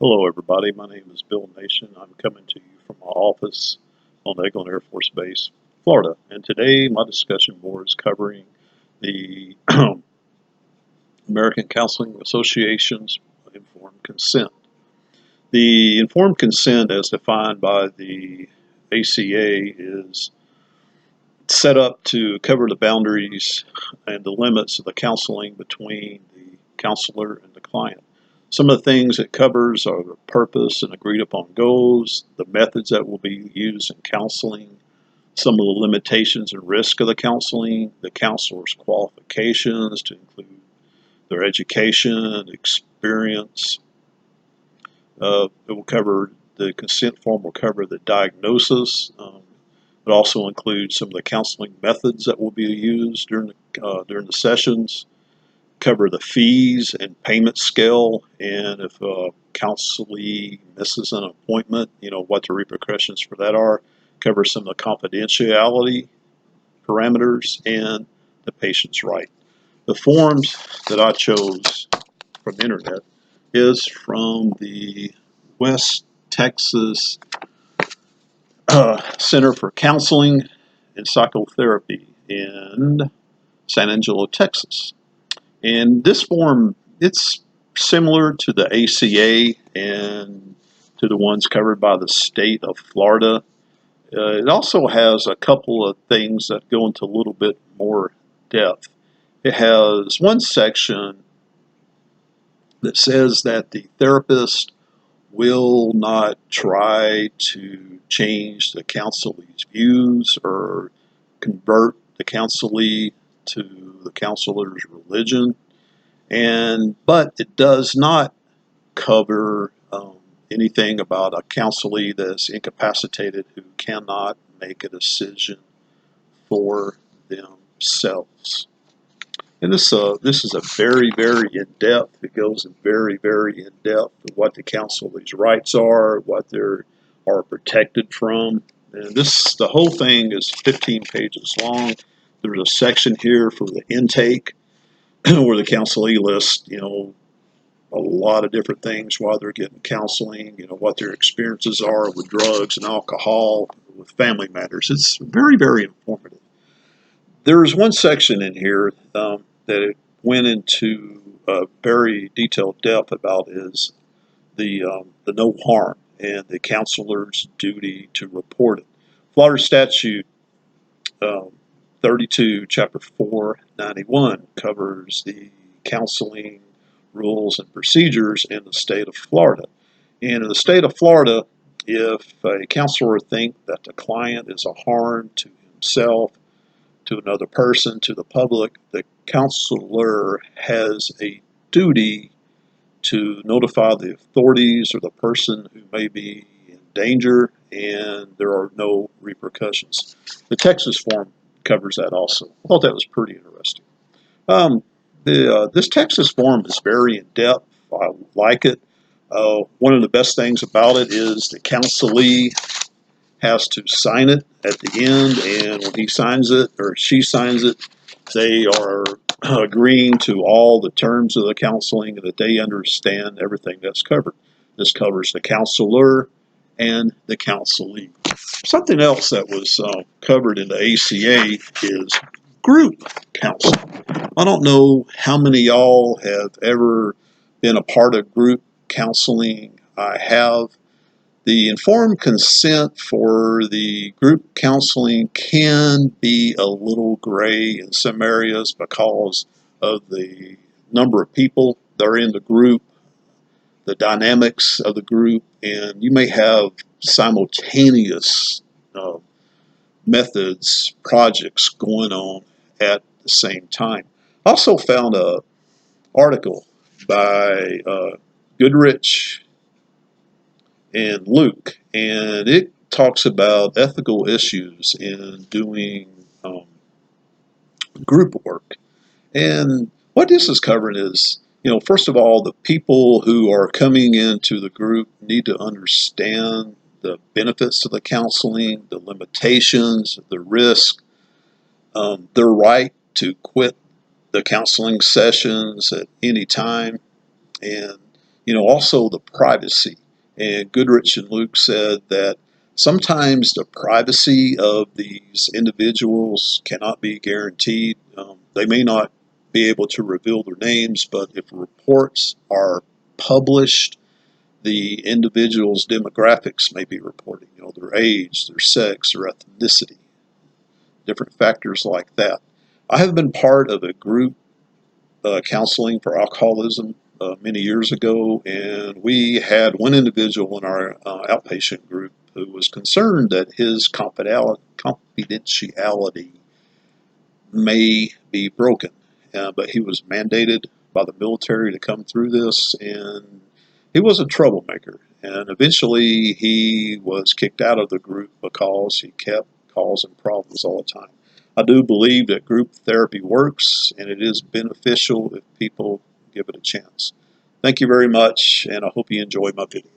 Hello, everybody. My name is Bill Nation. I'm coming to you from my office on Eglin Air Force Base, Florida. And today, my discussion board is covering the American Counseling Association's informed consent. The informed consent, as defined by the ACA, is set up to cover the boundaries and the limits of the counseling between the counselor and the client. Some of the things it covers are the purpose and agreed upon goals, the methods that will be used in counseling, some of the limitations and risk of the counseling, the counselor's qualifications to include their education, experience. It will cover the consent form will cover the diagnosis. It also includes some of the counseling methods that will be used during the sessions, cover the fees and payment scale, and if a counselee misses an appointment, what the repercussions for that are, cover some of the confidentiality parameters and the patient's right. The forms that I chose from the internet is from the West Texas Center for Counseling and Psychotherapy in San Angelo, Texas. And this form, it's similar to the ACA and to the ones covered by the state of Florida. It also has a couple of things that go into a little bit more depth. It has one section that says that the therapist will not try to change the counselee's views or convert the counselee to the counselor's religion. But it does not cover anything about a counselee that's incapacitated who cannot make a decision for themselves. And this is a very, very in-depth. It goes very, very in-depth of what the counselee's rights are, what they are protected from. And the whole thing is 15 pages long. There's a section here for the intake where the counselee lists, a lot of different things while they're getting counseling, what their experiences are with drugs and alcohol, with family matters. It's very, very informative. There's one section in here that it went into very detailed depth about is the no harm and the counselor's duty to report it. Florida Statute 32, Chapter 491 covers the counseling rules and procedures in the state of Florida. And in the state of Florida, if a counselor thinks that the client is a harm to himself, to another person, to the public, the counselor has a duty to notify the authorities or the person who may be in danger, and there are no repercussions. The Texas form covers that also. I thought that was pretty interesting. This Texas form is very in-depth. I like it. One of the best things about it is the counselee has to sign it at the end, and when he signs it or she signs it, they are agreeing to all the terms of the counseling and that they understand everything that's covered. This covers the counselor and the counselee. Something else that was covered in the ACA is group counseling. I don't know how many of y'all have ever been a part of group counseling. I have. The informed consent for the group counseling can be a little gray in some areas because of the number of people that are in the group, the dynamics of the group, and you may have simultaneous methods, projects going on at the same time. I also found an article by Goodrich and Luke, and it talks about ethical issues in doing group work. And what this is covering is, first of all, the people who are coming into the group need to understand the benefits of the counseling, the limitations, the risk, their right to quit the counseling sessions at any time, and Also the privacy. And Goodrich and Luke said that sometimes the privacy of these individuals cannot be guaranteed. They may not be able to reveal their names, but if reports are published, the individual's demographics may be reported, their age, their sex, their ethnicity, different factors like that. I have been part of a group counseling for alcoholism many years ago, and we had one individual in our outpatient group who was concerned that his confidentiality may be broken. But he was mandated by the military to come through this, and he was a troublemaker. And eventually he was kicked out of the group because he kept causing problems all the time. I do believe that group therapy works, and it is beneficial if people give it a chance. Thank you very much, and I hope you enjoyed my video.